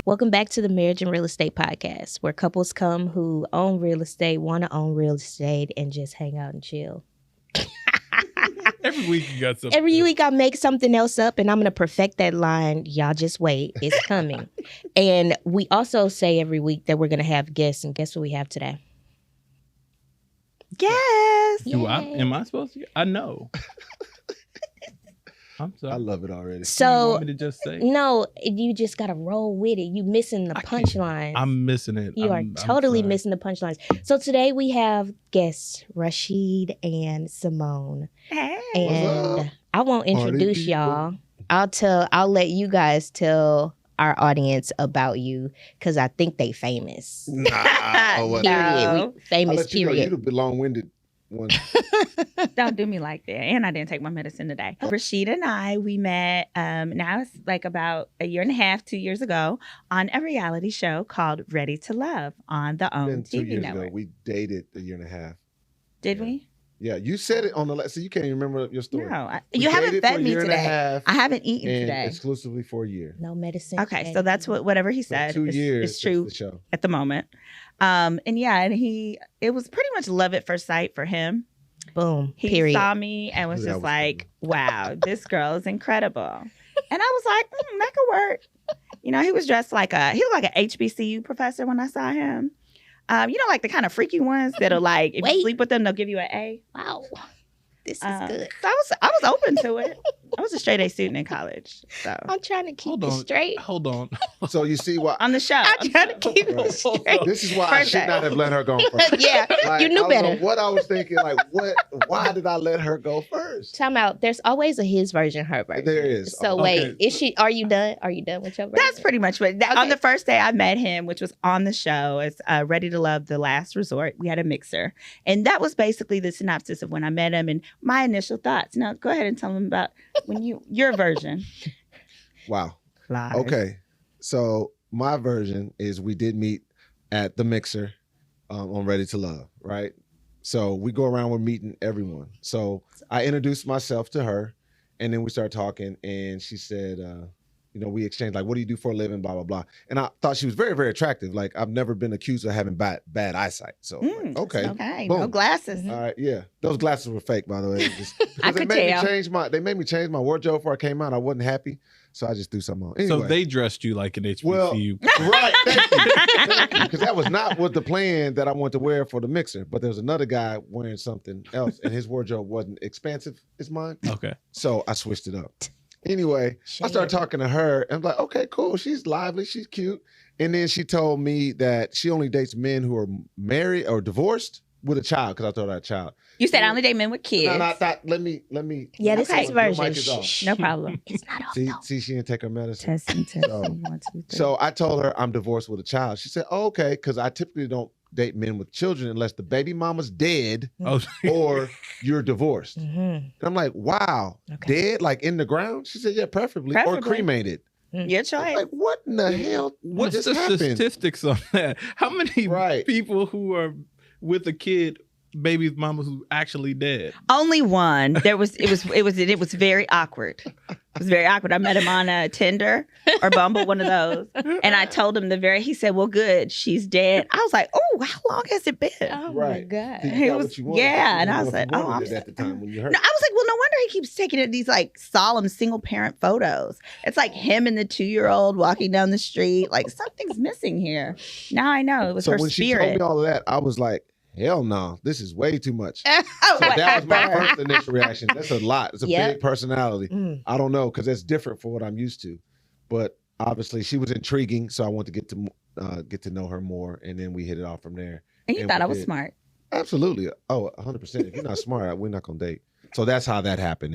Welcome back to the Marriage and Real Estate Podcast, where couples come who own real estate, want to own real estate, and just hang out and chill. Every week you got something. Every week I make something else up, and I'm going to perfect that line. Y'all just wait. It's coming. And we also say every week that we're going to have guests, and guess what we have today? Yes. Am I supposed to? I know. I'm sorry. I love it already. You So, want me to just say? no, you just got to roll with it. You missing the punchline. I'm missing it. You are totally missing the punchlines. So today we have guests, Rashid and Simone. Hey. And I won't Party introduce people. y'all. I'll let you guys tell our audience about you because I think they famous. Nah. Oh, what? Period. No. We famous, I'll let you know, period. you the long-winded one. Don't do me like that. And I didn't take my medicine today. Rashid and I, we met now it's like about a year and a half, 2 years ago on a reality show called Ready to Love on the OWN Then 2 TV years network. ago, we dated a year and a half. Did we? Yeah, you said it on the last, so you can't even remember your story. No. We You haven't dated for fed a me year and a today. half I haven't eaten and today. exclusively for a year. No medicine. Okay, so that's whatever he So said 2 is, years is true The show. at the moment. And yeah, and it was pretty much love at first sight for him. Boom. He Period. saw me and was That just was like, wow, this girl is incredible. And I was like, that could work. You know, he was dressed like he looked like an HBCU professor when I saw him. You know, like the kind of freaky ones that'll like, if Wait. you sleep with them, they'll give you an A. Wow. This is So good. I was open to it. I was a straight A student in college. So I'm trying to keep Hold it on. straight. Hold on. So you see why? on the show. I'm trying to keep Right. it straight. This is why I First should day. not have let her go first. Yeah, Like, you knew I don't know better. what I was thinking, like, why did I let her go first? Time out. There's always a his version, her version. There is. So Okay. wait, are you done? Are you done with your version? That's pretty much what. Okay. On the first day I met him, which was on the show, it's Ready to Love, The Last Resort. We had a mixer, and that was basically the synopsis of when I met him and my initial thoughts. Now go ahead and tell him about your version. Wow. Lies. Okay. So my version is we did meet at the mixer on Ready to Love, right? So we go around, we're meeting everyone. So I introduced myself to her, and then we started talking, and she said, we exchanged, like, what do you do for a living, blah, blah, blah. And I thought she was very, very attractive. Like, I've never been accused of having bad eyesight. So, like, okay. Okay. Boom. No glasses. All right, yeah. Those glasses were fake, by the way. I Because could they tell. made me change my wardrobe before I came out. I wasn't happy, so I just threw something on. Anyway. So they dressed you like an HBCU. Well, right, thank you. Because that was not what the plan that I wanted to wear for the mixer. But there was another guy wearing something else, and his wardrobe wasn't expansive as mine. Okay. So I switched it up. Anyway, I started talking to her, and I'm like, okay, cool. She's lively, she's cute. And then she told me that she only dates men who are married or divorced with a child, because I told her I had a child. You said I only date men with kids. No, I thought, let me. Yeah, this Okay. is Your version. mic is off. Shh. No problem. It's not off. See, she didn't take her medicine. Testing. So- 1, 2, 3. So I told her I'm divorced with a child. She said, oh, okay, because I typically don't date men with children unless the baby mama's dead Oh, or you're divorced. Mm-hmm. And I'm like, wow, Okay. dead, like in the ground? She said, yeah, preferably. Or Preferably. cremated. Your I'm choice. like, what in the hell? What what's just the happened? statistics on that? How many Right. people who are with a kid, baby's mama who actually dead? Only one. It was very awkward. It was very awkward. I met him on a Tinder or Bumble, one of those. And I told him he said, well, good, she's dead. I was like, oh, how long has it been? Oh my Right. God. See, you It got was- what you wanted. yeah, You and I know was what like, you oh, wanted I'm at the time when you heard. No, I was like, well, no wonder he keeps taking these like solemn single parent photos. It's like him and the 2-year-old walking down the street. Like something's missing here. Now I know it was So her when she spirit. told me all of that, I was like, hell no, this is way too much. Oh, So that was my whatever. first initial reaction. That's a lot. It's a Yep. big personality. Mm. I don't know, because that's different for what I'm used to. But obviously, she was intriguing, so I wanted to get to know her more, and then we hit it off from there. And you and thought we I was did. smart. Absolutely. Oh, 100%. If you're not smart, we're not gonna date. So that's how that happened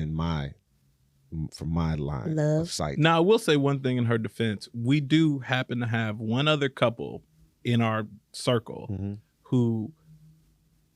from my line Love. of sight. Now, I will say one thing in her defense. We do happen to have one other couple in our circle Mhm. who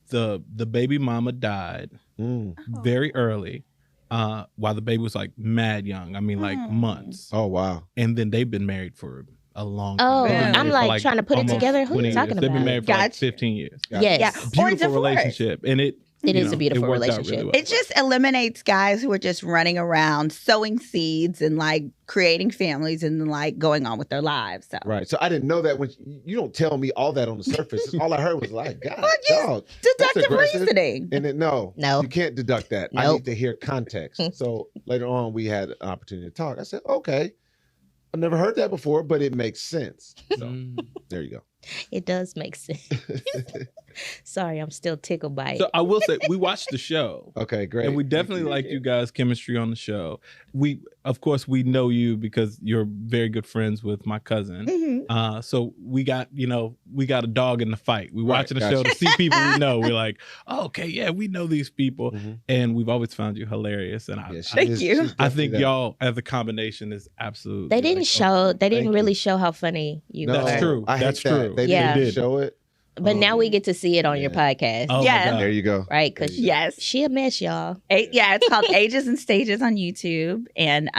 the baby mama died Mm. very early, while the baby was like mad young. I mean, like months. Oh wow. And then they've been married for a long Oh, time. They've been I'm married for, like trying to put it almost together. Who 20 you talking years. They've been about? married for like Gotcha. 15 years. Gotcha. Yes. Yeah. Or Beautiful divorce. relationship. And It is a it beautiful worked out relationship. really well. It just eliminates guys who are just running around sowing seeds and like creating families and like going on with their lives. So Right. So I didn't know that when you don't tell me all that on the surface. All I heard was like, God, Well, just dog. That's deductive aggressive. reasoning. And then no, No. you can't deduct that. I Nope. need to hear context. So later on, we had an opportunity to talk. I said, okay, I've never heard that before, but it makes sense. So Mm. there you go. It does make sense. Sorry, I'm still tickled by it. So I will say we watched the show. Okay, great. And we definitely liked you guys' chemistry on the show. We, of course, we know you because you're very good friends with my cousin. Mhm. So we got a dog in the fight. We Right, watching the gotcha. show to see people we know. We're like, oh, okay, yeah, we know these people, Mhm. and we've always found you hilarious. And Yeah, she Thank is- you. she's I definitely think that. y'all as a combination is absolutely. they didn't like, show. They didn't thank really you. show how funny you No, That's were. true. I hate That's that. true. They Yeah. didn't show it. But now we get to see it on your Yeah. podcast, Oh Yeah. my God. There you go. right? Because There you go. Yes. she a mess, y'all. Yeah, it's called Ages and Stages on YouTube. And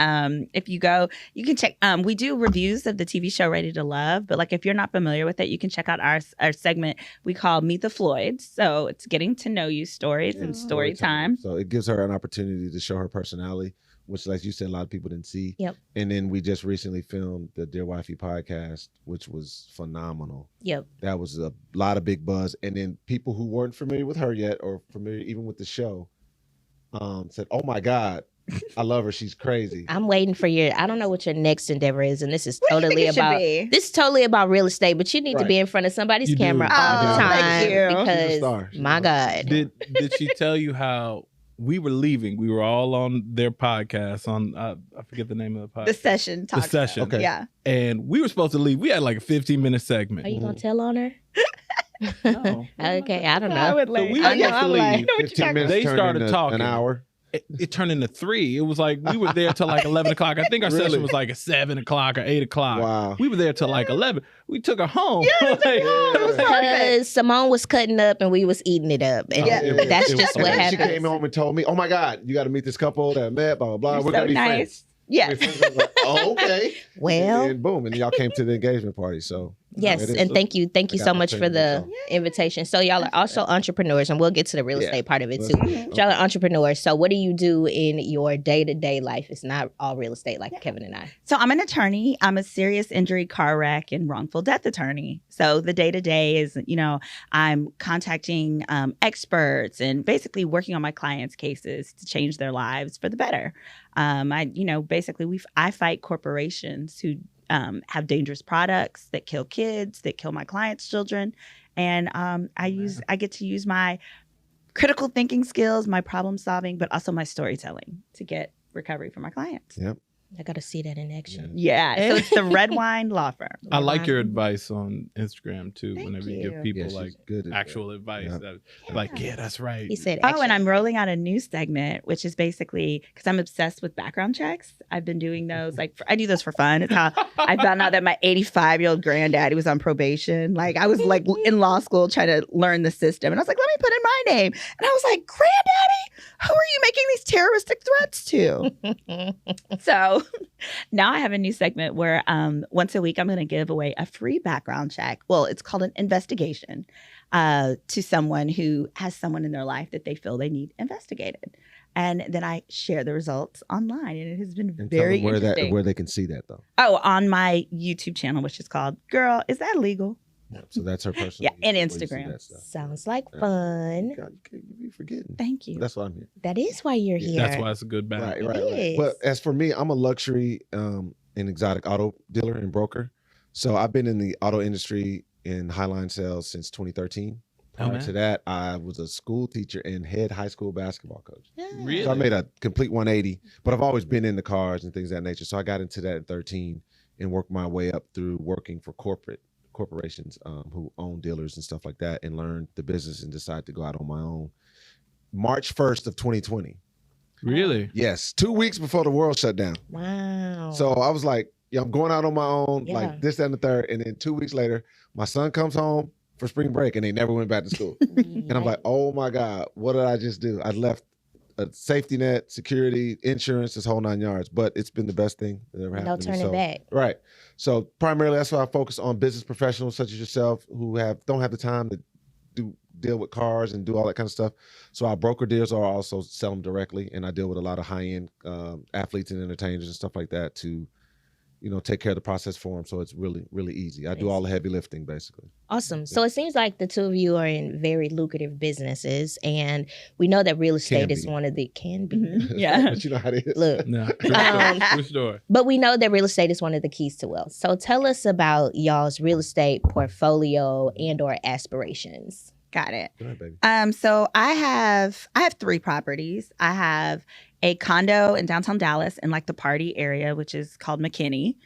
if you go, you can check. We do reviews of the TV show Ready to Love, but like if you're not familiar with it, you can check out our segment we call Meet the Floyds. So it's getting to know you stories and story time. So it gives her an opportunity to show her personality, which, like you said, a lot of people didn't see. Yep. And then we just recently filmed the Dear Wifey podcast, which was phenomenal. Yep. That was a lot of big buzz. And then people who weren't familiar with her yet or familiar even with the show said, oh my God, I love her. She's crazy. I'm waiting for your. I don't know what your next endeavor is, and this is What do you totally think it should about. be? This is totally about real estate, but you need to Right. be in front of somebody's You do. camera Oh, all the thank time you. She's a because star. She's my a God. star. Did she tell you how we were leaving? We were all on their podcast on I forget the name of the podcast. The session talk. session. Okay. Yeah. And we were supposed to leave. We had like a 15-minute segment. Are you gonna tell on her? No. Okay, I don't know. I would So like. we I were know, supposed to I'm like, leave. what you 15 talking minutes They turned started into talking. an hour. It turned into 3. It was like we were there till like 11 o'clock. I think our Really? session was like at 7 o'clock or 8 o'clock. Wow. We were there till like 11. We took her home. It was perfect. Because Simone was cutting up and we was eating it up, and Yeah. that's It was just so what And then happened. she came home and told me, oh my God, you got to meet this couple that I met, blah, blah, blah. You're We're so going to be nice. friends. Yes. I was like, oh, okay. Well, And boom. And y'all came to the engagement party. So yes, it is. and thank you I so got much for opportunity, the so. invitation. So y'all are also entrepreneurs, and we'll get to the real Yeah. estate part of it Let's- too. Mhm. Y'all are entrepreneurs. So what do you do in your day-to-day life? It's not all real estate like Kevin and I. So I'm an attorney. I'm a serious injury, car wreck, and wrongful death attorney. So the day to day is, I'm contacting experts and basically working on my clients' cases to change their lives for the better. I fight corporations who have dangerous products that kill kids, that kill my clients' children, and I get to use my critical thinking skills, my problem solving, but also my storytelling to get recovery for my clients. Yep. I got to see that in action. Yeah. So it's the Red Wine Law Firm. I like your advice on Instagram too. Thank Whenever you you. give people Yeah, like she's good at actual advice, Yeah. like, yeah, that's right. He said, Oh, and I'm rolling out a new segment, which is basically because I'm obsessed with background checks. I've been doing those I do those for fun. It's how I found out that my 85-year-old granddaddy was on probation. Like I was like in law school trying to learn the system, and I was like, let me put in my name. And I was like, granddaddy, who are you making these terroristic threats to? So now I have a new segment where once a week I'm going to give away a free background check. Well, it's called an investigation to someone who has someone in their life that they feel they need investigated. And then I share the results online, and it has been And very tell them interesting. where they can see that, though. Oh, on my YouTube channel, which is called Girl, Is That Legal? So that's her personal. Yeah, and where you see Instagram. that stuff. sounds like Yeah. fun. God, you be forgetting. Thank you. That's why I'm here. That is why you're Yeah, here. That's why it's a good balance. Right. is. But as for me, I'm a luxury and exotic auto dealer and broker. So I've been in the auto industry in highline sales since 2013. Prior to that, I was a school teacher and head high school basketball coach. Really? So I made a complete 180, but I've always been in the cars and things of that nature. So I got into that at 13 and worked my way up through working for corporations who own dealers and stuff like that, and learned the business and decided to go out on my own. March 1st of 2020. Really? Yes, 2 weeks before the world shut down. Wow. So I was like, yeah, I'm going out on my own, Yeah. like this, that, and the third. And then 2 weeks later, my son comes home for spring break and they never went back to school. And I'm like, oh my God, what did I just do? I left a safety net, security, insurance, this whole 9 yards. But it's been the best thing that ever happened no to me. turning So, back. right. So primarily that's why I focus on business professionals such as yourself who don't have the time to do deal with cars and do all that kind of stuff. So I broker deals or I also sell them directly. And I deal with a lot of high-end athletes and entertainers and stuff like that to, take care of the process for them. So it's really, really easy. I do all the heavy lifting, basically. Awesome. So it seems like the two of you are in very lucrative businesses, and we know that real estate is one of the Yeah. But you know how it is. Look. No, true story. But we know that real estate is one of the keys to wealth. So tell us about y'all's real estate portfolio and/or aspirations. Got it. Go ahead, baby. So I have 3 properties. I have a condo in downtown Dallas in like the party area, which is called McKinney,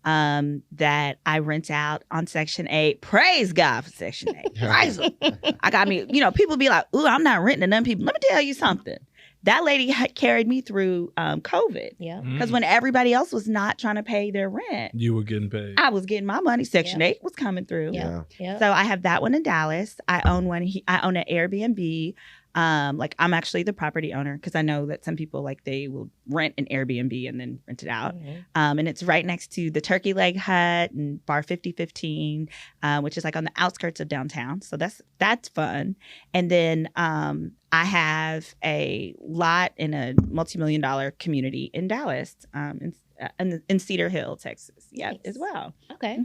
that I rent out on Section 8. Praise God for Section 8. Praise Him. I got me, people be like, ooh, I'm not renting to them people. Let me tell you something. That lady carried me through COVID. Yeah. Because when everybody else was not trying to pay their rent, You were getting paid. I was getting my money. Section 8 was coming through. Yeah. Yeah. So I have that one in Dallas. I own one. I own an Airbnb. Like I'm actually the property owner because I know that some people like they will rent an Airbnb and then rent it out. And it's right next to the Turkey Leg Hut and Bar 5015, which is like on the outskirts of downtown. So that's fun. And then I have a lot in a multi-million-dollar community in Dallas, in Cedar Hill, Texas. Yeah, Nice. as well. Okay.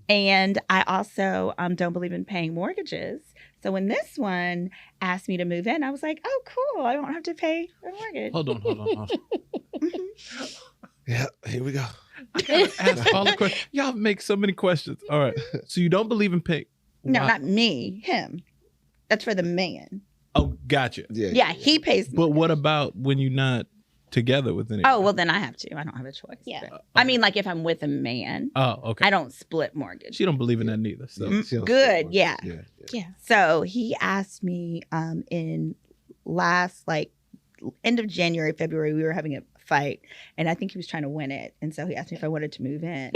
And I also don't believe in paying mortgages. So when this one asked me to move in, I was like, oh, cool. I won't have to pay a mortgage. Hold on. Yeah, here we go. I gotta ask all the questions. Y'all make so many questions. All right. So you don't believe in pay? No, Why? not me. Him. That's for the man. Oh, gotcha. Yeah, he pays. But what about when you're not together with anybody? Oh, well, then I have to. I don't have a choice. Yeah. I mean, like if I'm with a man, Oh, okay. I don't split mortgage. She don't believe in that neither. So She don't Good, spend yeah. money. Yeah. So he asked me in last end of January, February, we were having a fight and I think he was trying to win it. And so he asked me if I wanted to move in.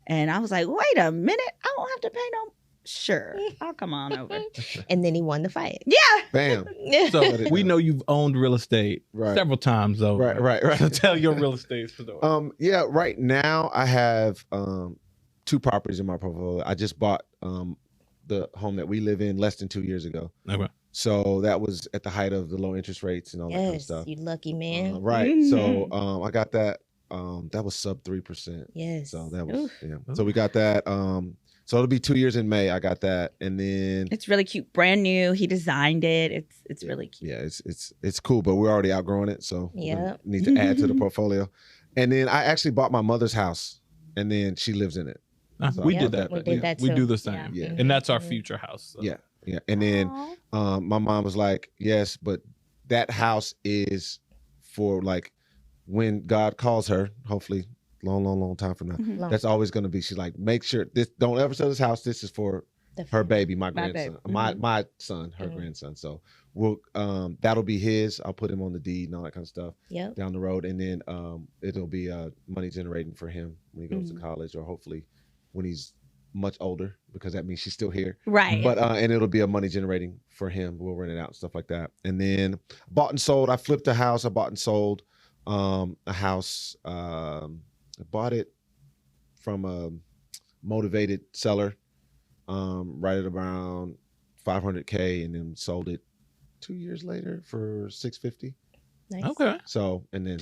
And I was like, wait a minute, I don't have to pay no. Sure, I'll come on over. And then he won the fight. Yeah. Bam. So we know you've owned real estate Right. several times over. Right. So tell your real estate story. Yeah, right now I have 2 properties in my portfolio. I just bought the home that we live in less than 2 years ago. Okay. So that was at the height of the low interest rates and all that kind of Yes, stuff. you lucky man. Right. Mhm. So I got that. That was sub 3%. Yes. So that was Oof. So we got that. So it'll be 2 years in May. I got that, and then It's really cute, brand new. He designed it. It's really cute. yeah, it's cool, but we're already outgrowing it, so we Yep. need to add to the portfolio. And then I actually bought my mother's house, and then she lives in it. So We Yep, did that. we did that We too. do the same. Yeah. And that's our future house. So. Yeah. And then Aw. my mom was like, "Yes, but that house is for like when God calls her, hopefully long time from now. Mhm. Long- That's always going to be. She's like, make sure this. Don't ever sell this house. This is for the- her baby, my My grandson, baby. my son, her Mhm. grandson. So we'll that'll be his. I'll put him on the deed and all that kind of stuff Yep. down the road, and then it'll be money generating for him when he goes Mhm. to college, or hopefully when he's much older, because that means she's still here. Right. But and it'll be a money generating for him. We'll rent it out and stuff like that. And then bought and sold. I flipped a house. I bought and sold a house. I bought it from a motivated seller, right at around $500K, and then sold it 2 years later for $650. Nice. Okay. So and then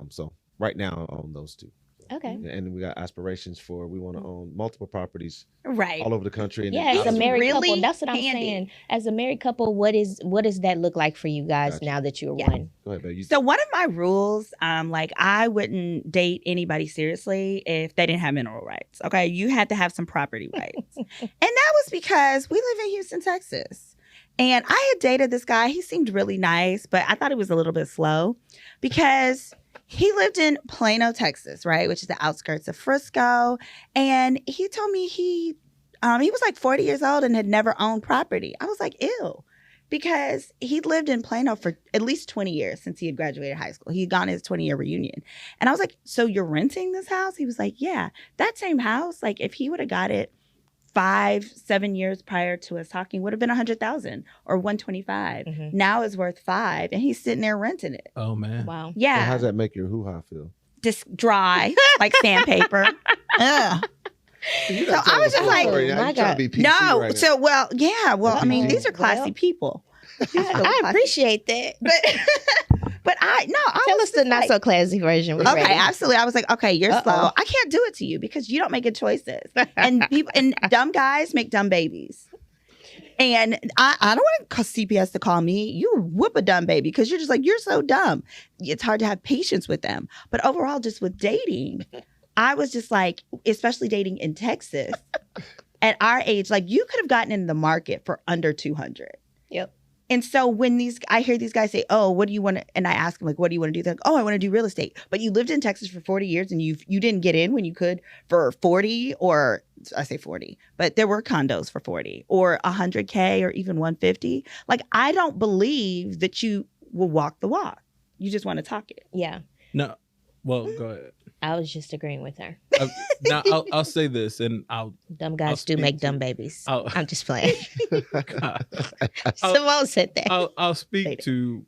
so right now I own those 2. Okay. And we got aspirations for we want to own multiple properties right. all over the country. And Yeah, as a That's married really couple, that's what I'm handy. saying. As a married couple, what does that look like for you guys Gotcha. now that you're Yeah. one? Go ahead, babe. So one of my rules, like I wouldn't date anybody seriously if they didn't have mineral rights. Okay, you had to have some property rights, and that was because we live in Houston, Texas, and I had dated this guy. He seemed really nice, but I thought he was a little bit slow because he lived in Plano, Texas, right, which is the outskirts of Frisco, and he told me he was like 40 years old and had never owned property. I was like, ew. Because he'd lived in Plano for at least 20 years since he had graduated high school. He'd gone to his 20-year reunion. And I was like, so you're renting this house? He was like, yeah. That same house, like if he would have got it 5-7 years prior to us talking, would have been $100,000 or $125. Mhm. Now it's worth $5,000 and he's sitting there renting it. Oh man. Wow. So Yeah. how does that make your hoo-ha feel? Just dry, like sandpaper. Ugh. You're So not I telling was the just full like, story now. my You're trying God. to be PC no. right now. So, well, yeah. Well, I mean, these are Well, classy people. I appreciate that. But I Tell was us the just not like, so classy version. We okay, ready. absolutely. I was like, okay, you're Uh-oh. slow. I can't do it to you because you don't make good choices. And people and dumb guys make dumb babies. And I don't want CPS to call me. You whoop a dumb baby because you're just like, you're so dumb. It's hard to have patience with them. But overall, just with dating, I was just like, especially dating in Texas, at our age, like you could have gotten in the market for under 200. Yep. And so when I hear these guys say, oh, what do you want to, and I ask them like, what do you want to do? They're like, oh, I want to do real estate. But you lived in Texas for 40 years and you didn't get in when you could for 40 or I say 40, but there were condos for 40 or 100K or even 150. Like, I don't believe that you will walk the walk. You just want to talk it. Yeah. No, well, go ahead. I was just agreeing with her. Now I'll say this, and Dumb guys do speak make to- dumb babies. I'll- I'm just playing. I'll, Simone said that. I'll speak to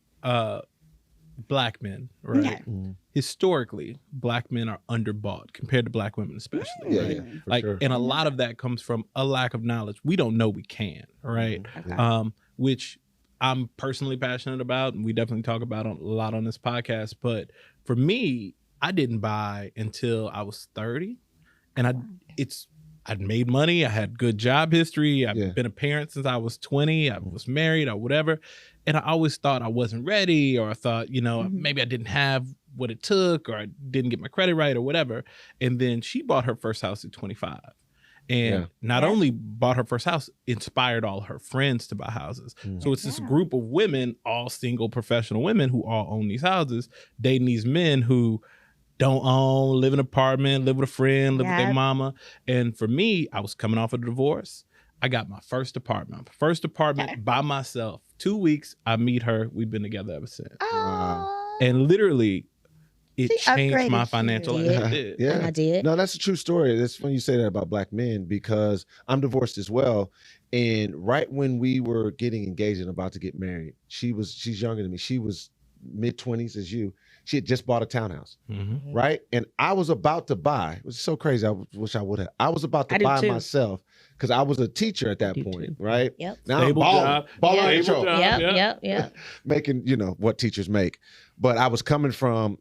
black men, right? Okay. Historically, black men are underbought compared to black women, especially. Yeah, right? yeah, for Like, sure. and a lot of that comes from a lack of knowledge. We don't know we can, right? Okay. Which I'm personally passionate about, and we definitely talk about a lot on this podcast. But for me, I didn't buy until I was 30, and I'd made money. I had good job history. I've been a parent since I was 20. I was married or whatever, and I always thought I wasn't ready, or I thought, maybe I didn't have what it took, or I didn't get my credit right, or whatever. And then she bought her first house at 25. And not only bought her first house, inspired all her friends to buy houses. So it's this group of women, all single professional women who all own these houses, dating these men who don't own, live in an apartment, live with a friend, live with their mama. And for me, I was coming off a divorce. I got my first apartment. By myself. 2 weeks, I meet her. We've been together ever since. Oh. And literally, it She changed my upgraded financial you. life. Yeah. It did. Yeah. I did. No, that's a true story. That's funny you say that about black men because I'm divorced as well. And right when we were getting engaged and about to get married, she's younger than me. She was mid-20s as you. She had just bought a townhouse, Mhm. right? And I was about to buy. It was so crazy. I wish I would have. I was about I to do buy too. myself because I was a teacher at that do point, too. right? Yep. Now Stable I'm job. balling out of Stable control. job. Yep. Making what teachers make. But I was coming from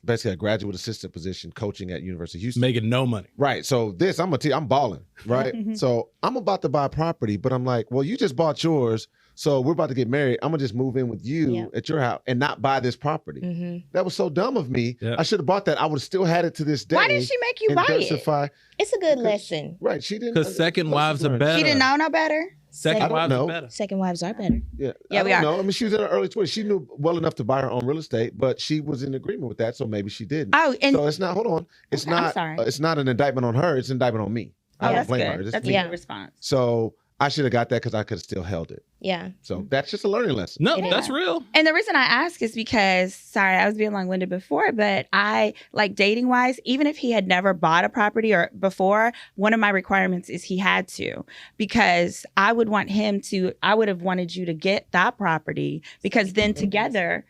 basically a graduate assistant position coaching at University of Houston. Making no money. Right. So I'm balling, right? So I'm about to buy property, but I'm like, well, you just bought yours. So we're about to get married. I'm gonna just move in with you at your house and not buy this property. Mm-hmm. That was so dumb of me. Yeah. I should have bought that. I would have still had it to this day. Why did she make you buy it? diversify. It's a good lesson. Right. She didn't. Because second wives are better. She didn't know no better? Second I don't wives know. are better. Second wives are better. Yeah, Yeah, I we don't are. know. I mean, she was in her early 20s. She knew well enough to buy her own real estate, but she was in agreement with that, so maybe she didn't. Oh, and So it's not. Hold on. It's Okay, I'm not. sorry. It's not an indictment on her. It's an indictment on me. I don't that's blame good. her. It's That's me. a good response. So I should have got that because I could have still held it. Yeah. So that's just a learning lesson. No, It is. that's real. And the reason I ask is because, sorry, I was being long-winded before, but I, like dating wise, even if he had never bought a property or before, one of my requirements is he had to, because I would have wanted you to get that property because then together,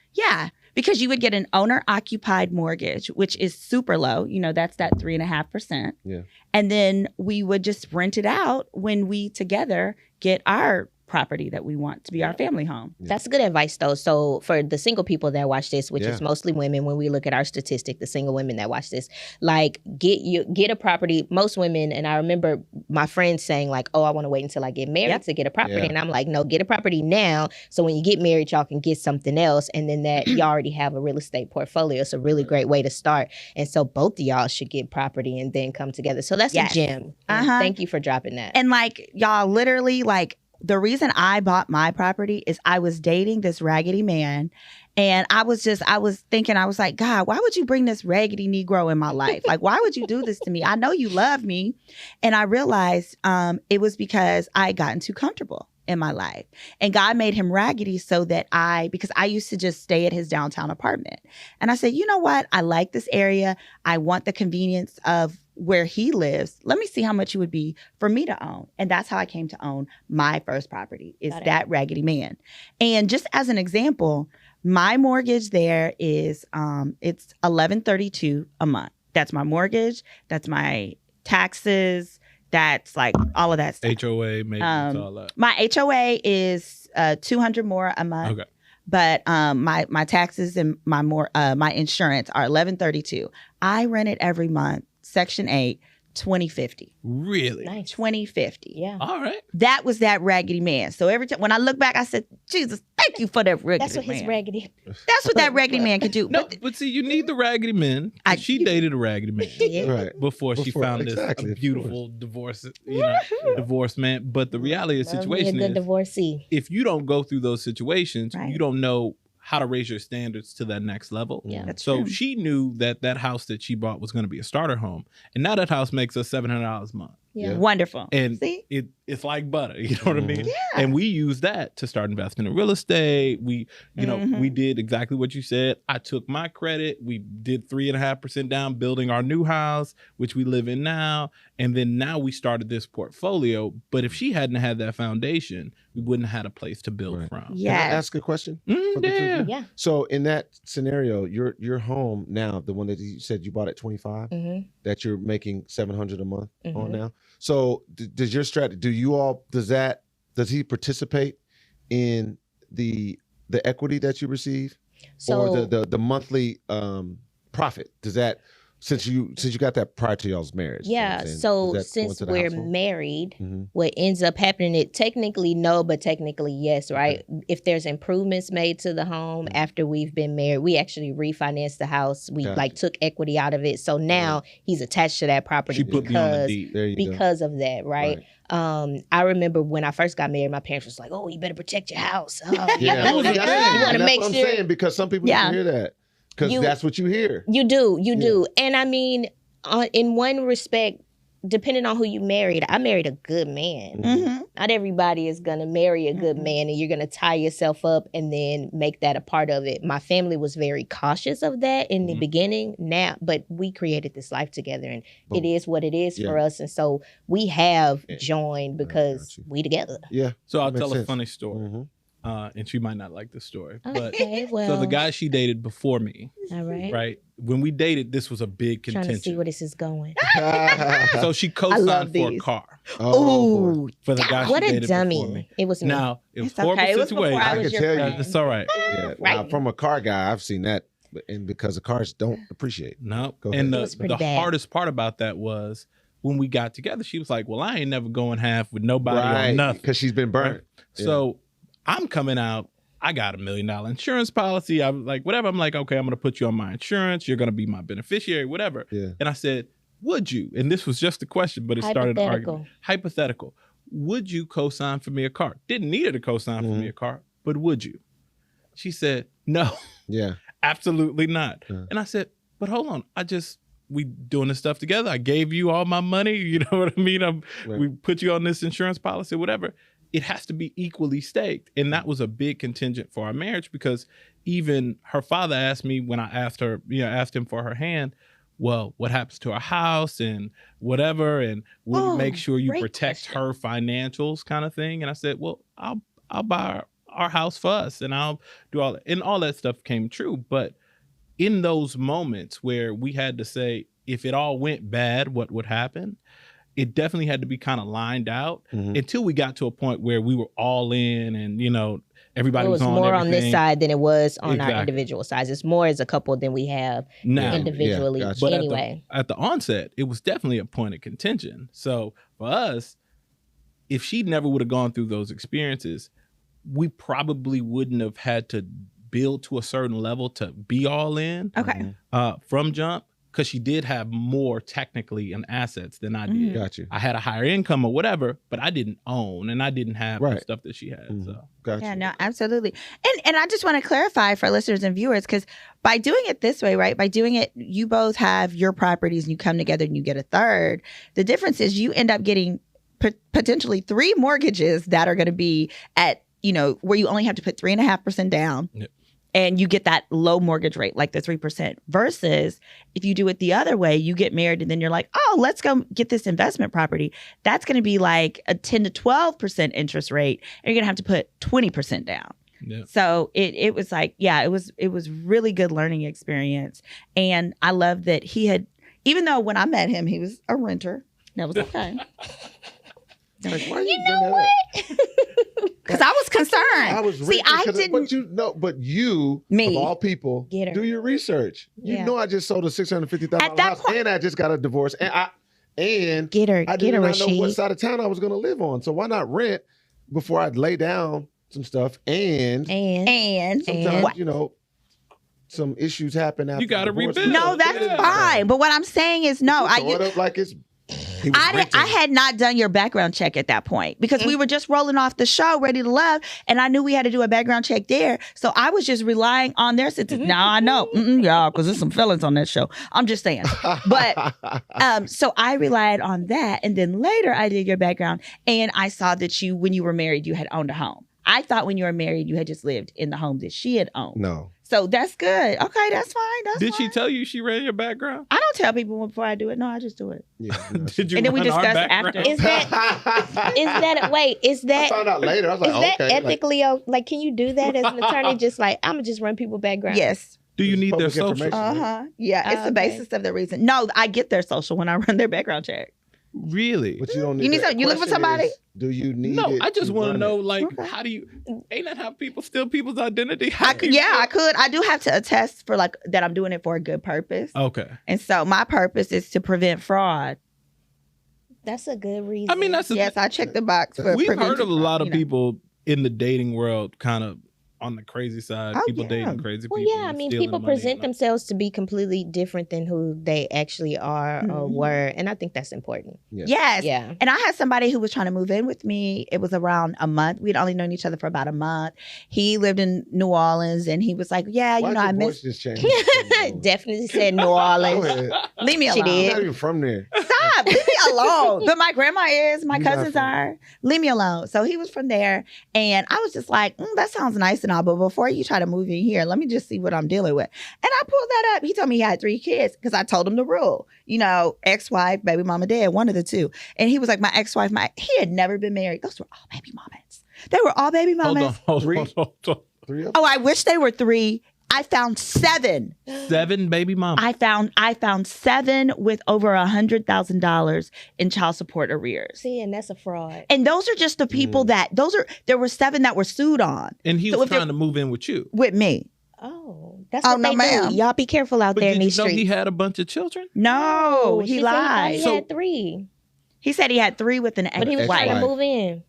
because you would get an owner occupied mortgage, which is super low. That's that 3.5%. Yeah. And then we would just rent it out when we together get our property that we want to be our family home. That's good advice, though. So for the single people that watch this, which Yeah. is mostly women, when we look at our statistic, the single women that watch this, like get a property. Most women, and I remember my friends saying like, "Oh, I want to wait until I get married to get a property," Yeah. and I'm like, "No, get a property now. So when you get married, y'all can get something else, and then that you already have a real estate portfolio. It's a really great way to start. And so both of y'all should get property and then come together. So that's Yes. a gem. Uh-huh. Thank you for dropping that. And like, y'all, literally, like, the reason I bought my property is I was dating this raggedy man. And I was thinking, I was like, God, why would you bring this raggedy Negro in my life? Like, why would you do this to me? I know you love me. And I realized it was because I had gotten too comfortable in my life. And God made him raggedy so that because I used to just stay at his downtown apartment. And I said, you know what? I like this area. I want the convenience of where he lives. Let me see how much it would be for me to own. And that's how I came to own my first property, is Got it. that raggedy man. And just as an example, my mortgage there is it's $11.32 a month. That's my mortgage. That's my taxes. That's like all of that stuff. HOA, maintenance, all that. My HOA is $200 more a month. Okay. But my taxes and my insurance are $1132. I rent it every month. Section 8, $2050. Really? Nice. $2050. Yeah. All right. That was that raggedy man. So every time when I look back, I said, Jesus, thank you for that raggedy man. That's what his raggedy. That's what that raggedy man could do. No, but see, you need the raggedy men. She dated a raggedy man Right. before she found exactly, this of beautiful divorce, divorced man. But the reality of the Love me a situation good is, divorcee. if you don't go through those situations, Right. you don't know how to raise your standards to that next level. Yeah. That's So true. she knew that house that she bought was going to be a starter home, and now that house makes us $700 a month. Yeah. Wonderful. And See? it's like butter, you know what I mean? Yeah. And we use that to start investing in real estate. We, we did exactly what you said. I took my credit. We did 3.5% down building our new house, which we live in now. And then now we started this portfolio. But if she hadn't had that foundation, we wouldn't have had a place to build from. Can I Yes. ask a question? Yeah. Yeah. So in that scenario, your home now, the one that you said you bought at 25, Mm-hmm. that you're making $700 a month on Mhm. now. So does your strategy? Does he participate in the equity that you receive, So or the monthly profit? Does that since you got that prior to y'all's marriage? you know what yeah. I'm saying, So does that go since into the we're household? married, Mhm. what ends up happening, it technically no, but technically yes, right? If there's improvements made to the home Mhm. after we've been married, we actually refinanced the house. We Gotcha. took equity out of it. So now he's attached to that property She put me on the deed. There you go. because of that, right? I remember when I first got married, my parents was like, "Oh, you better protect your house." Oh, Yeah, you well, know, that's you it. want to And make that's what sure I'm saying, because some people Yeah. don't hear that because You- that's what you hear. you do, Yeah. do. And I mean, in one respect, depending on who you married, I married a good man. Mhm. Not everybody is going to marry a good man, and you're going to tie yourself up and then make that a part of it. My family was very cautious of that in the beginning. Now, but we created this life together, and it Boom. is what it is for Yeah. us. And so we have Yeah. joined got because you. we together. Yeah. So I'll Makes tell a sense. funny story. Mhm. And she might not like this story. But Okay, well, so the guy she dated before me, all right. right? When we dated, this was a big Trying to see contention. where this is going. So she love co-signed for a these. car Oh, boy. for the guy What she a dated before dummy! me. It was me. Now, it was It's a horrible okay. It was before situation. I I was can your tell you. friend. It's all right. Yeah. Right. Now, from a car guy, I've seen that, and because the cars don't appreciate. No. Go And ahead. It the was pretty bad. hardest part about that was when we got together, she was like, well, I ain't never going half with nobody Right, on nothing. because she's been burnt. Yeah. So I'm coming out. I got $1 million insurance policy. I'm like, whatever. I'm like, okay, I'm going to put you on my insurance. You're going to be my beneficiary, whatever. Yeah. And I said, would you? And this was just a question, but it started an Hypothetical. argument. Hypothetical. Would you co-sign for me a car? Didn't need her to co-sign for me a car, but would you? She said, no, Yeah. absolutely not. Yeah. And I said, but hold on. We doing this stuff together. I gave you all my money. You know what I mean? Right. We put you on this insurance policy, whatever. It has to be equally staked. And that was a big contingent for our marriage, because even her father asked me when I asked him for her hand, well, what happens to our house and whatever, and we'll make sure you great protect question. her financials, kind of thing. And I said, well, I'll buy our house for us, and I'll do all that. And all that stuff came true. But in those moments where we had to say, if it all went bad, what would happen? It definitely had to be kind of lined out until we got to a point where we were all in, and everybody It was on more on this everything. side than it was on Exactly. our individual sides. It's more as a couple than we have Now, individually. gotcha. But Anyway, at the onset, it was definitely a point of contention. So for us, if she never would have gone through those experiences, we probably wouldn't have had to build to a certain level to be all in Okay. from jump, because she did have more technically in assets than I did. Got you. I had a higher income or whatever, but I didn't own, and I didn't have the Right. stuff that she had. Mhm. So Got Yeah, you. no, absolutely. And I just want to clarify for listeners and viewers, because by doing it this way, right? By doing it, you both have your properties and you come together and you get a third. The difference is you end up getting potentially 3 mortgages that are going to be at, where you only have to put 3.5% down. Yep. And you get that low mortgage rate, like the 3%, versus if you do it the other way, you get married and then you're like, oh, let's go get this investment property. That's going to be like a 10 to 12% interest rate. And you're going to have to put 20% down. yeah. So it was like, yeah, it was really good learning experience. And I love that he had, even though when I met him, he was a renter. That was okay. Like, why you know what? Because I was concerned. I was See, I didn't. But you, Me. of all people, Get her. do your research. You Yeah. know, I just sold a $650,000 At that house, point- and I just got a divorce, and Get her, I get did her, not know what Rasheed. side of town I was going to live on. So why not rent before I'd lay down some stuff? And And sometimes, some issues happen after You gotta divorce. rebuild. no, that's Yeah. fine. But what I'm saying is, no, Throw it up like it's. He was I had not done your background check at that point because we were just rolling off the show, Ready to Love, and I knew we had to do a background check there. So I was just relying on their statistics. Now I know, y'all, because there's some felons on that show. I'm just saying. But so I relied on that, and then later I did your background, and I saw that when you were married, you had owned a home. I thought when you were married, you had just lived in the home that she had owned. No. So that's good. Okay, that's fine. Did she tell you she ran your background? I don't tell people before I do it. No, I just do it. Yeah. No, Did you And then we run our discuss background? after. Is that wait, is I that found out later. I was is like, that okay. ethically like can you do that as an attorney? Just like I'm gonna just run people background. Yes. Do you need their Public social? information. Yeah, it's the Okay. basis of the reason. No, I get their social when I run their background check. Really? But you don't need. You need that. some- you looking for Question somebody? is, do you need? No, it I just want to run know, it? like, Okay. how do you? Ain't that how people steal people's identity? How I do could, you yeah, I steal- could. I do have to attest for like that I'm doing it for a good purpose. Okay. And so my purpose is to prevent fraud. That's a good reason. I mean, that's a, Yes, I checked the box for we've preventing heard of a lot fraud, of people in the dating world kind of on the crazy side. Oh, People yeah. dating crazy Well, people. yeah, I and mean, stealing people money. present themselves to be completely different than who they actually are or Mhm. were, and I think that's important. Yes. Yeah. And I had somebody who was trying to move in with me. It was around a month. We'd only known each other for about a month. He lived in New Orleans and he was like, yeah, Why'd I your miss. voice just change? Definitely said New Go Orleans. ahead. Leave me She alone. I'm did. not even from there. Stop. Leave me alone. But my grandma is. My You're not cousins from- are. Leave me alone. So he was from there. And I was just like, that sounds nice and all. But before you try to move in here, let me just see what I'm dealing with. And I pulled that up. He told me he had 3 kids because I told him the rule. Ex-wife, baby mama, dad, one of the two. And he was like, my ex-wife, he had never been married. Those were all baby mamas. They were all baby mamas. Hold Three. on, hold on. 3 of them? Oh, I wish they were 3. I found 7. 7 baby mamas. I found 7 with over $100,000 in child support arrears. See, and that's a fraud. And those are just the people there were 7 that were sued on And he So was if they're- trying to move in with you. with me. Oh, that's Oh, what no, they ma'am. do. Y'all be careful out But there in did these you know streets. he had a bunch of children? No, She he said lied. He So- had 3, He said he had 3 with an but he was ex-wife. trying to ex-wife. move in.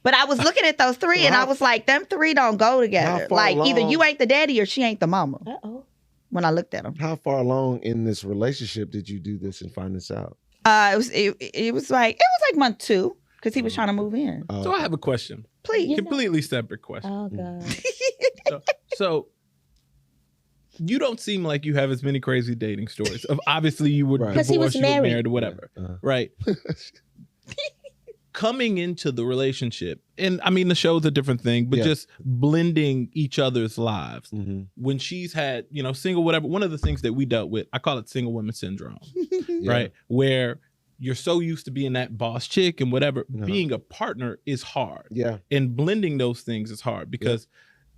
But I was looking at those 3 So and I how- was like, them 3 don't go together. How far Like either along- you ain't the daddy or she ain't the mama. Uh-oh. When I looked at them, How far along in this relationship did you do this and find this out? it was like month 2 because he was trying to move in. So I have a question. Please. Yeah. Completely separate question. Oh, God. So you don't seem like you have as many crazy dating stories. Of obviously you were Right. divorced, 'Cause he was you were married. married, or whatever. Uh-huh. Right. Coming into the relationship, and I mean the show's a different thing, but Yeah. just blending each other's lives. Mm-hmm. When she's had, single whatever, one of the things that we dealt with, I call it single women syndrome, right? Where you're so used to being that boss chick and whatever, Uh-huh. being a partner is hard. Yeah. And blending those things is hard because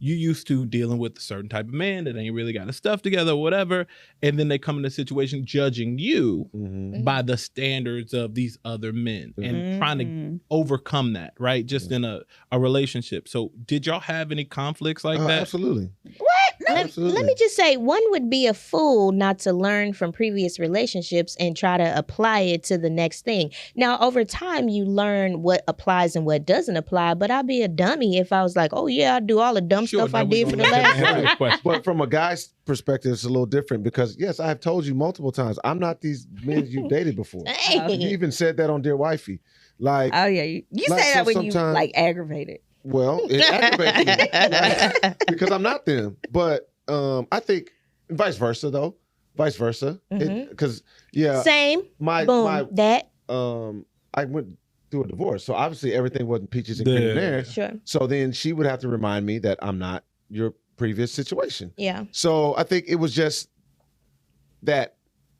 you used to dealing with a certain type of man that ain't really got his stuff together or whatever. And then they come in a situation judging you Mm-hmm. by the standards of these other men and trying to Mhm. overcome that, right? Just in a relationship. So did y'all have any conflicts like that? Absolutely. Let me just say, one would be a fool not to learn from previous relationships and try to apply it to the next thing. Now, over time, you learn what applies and what doesn't apply, but I'd be a dummy if I was like, oh, yeah, I do all the dumb stuff I now we did for the gonna last answer one. the question. But from a guy's perspective, it's a little different because, yes, I have told you multiple times, I'm not these men you've dated before. Hey. You even said that on Dear Wifey. Like, Oh yeah, you Like, say so that when you sometime- like aggravated. well, it aggravates me like, because I'm not them. But I think vice versa, though. Vice versa. Mhm. Because, yeah, Same. my Boom. That. I went through a divorce. So obviously everything wasn't peaches and cream Yeah. there. Sure. So then she would have to remind me that I'm not your previous situation. Yeah. So I think it was just that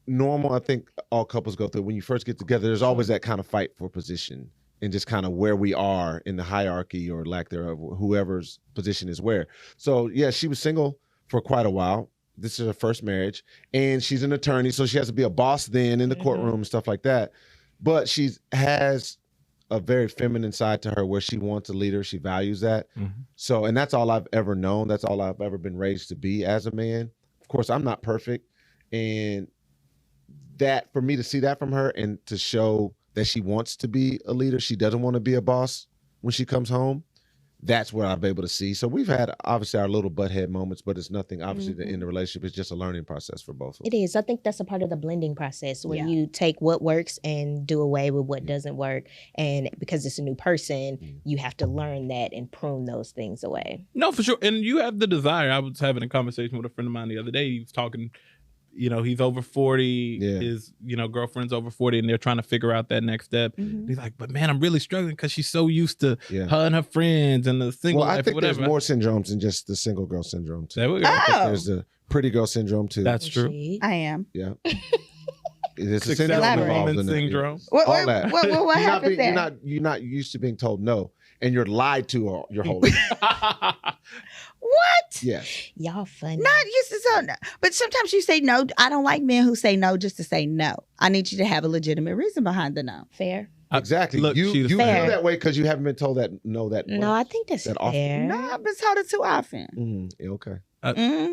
normal, I think all couples go through. When you first get together, there's always that kind of fight for position and just kind of where we are in the hierarchy or lack thereof, whoever's position is where. So yeah, she was single for quite a while. This is her first marriage and she's an attorney. So she has to be a boss then in the courtroom and stuff like that. but she has a very feminine side to her where she wants a leader. She values that. So, and that's all I've ever known. That's all I've ever been raised to be as a man. Of course, I'm not perfect. And that, for me to see that from her and to show that she wants to be a leader, she doesn't want to be a boss when she comes home, that's what I've been able to see. So we've had obviously our little butthead moments, but it's nothing obviously in the relationship. It's just a learning process for both of us. It is. I think that's a part of the blending process where you take what works and do away with what doesn't work. And because it's a new person, you have to learn that and prune those things away. No, for sure. And you have the desire. I was having a conversation with a friend of mine the other day. He was talking, he's over 40, his, girlfriend's over 40, and they're trying to figure out that next step. He's like, but man, I'm really struggling because she's so used to her and her friends and the single life, I think whatever. there's more syndromes than just the single girl syndrome too. There we go. I think there's the pretty girl syndrome too. That's true. I am. Yeah. It's a Successful syndrome woman involved in it. syndrome. All that. What happens there? You're not used to being told no, and you're lied to your whole life. What? Yes. Y'all funny. Not used to so no. But sometimes you say no. I don't like men who say no just to say no. I need you to have a legitimate reason behind the no. Fair. Exactly. Look, you feel fair. that way because you haven't been told that no that No, I think that's that fair. No, I've been told it too often. Okay.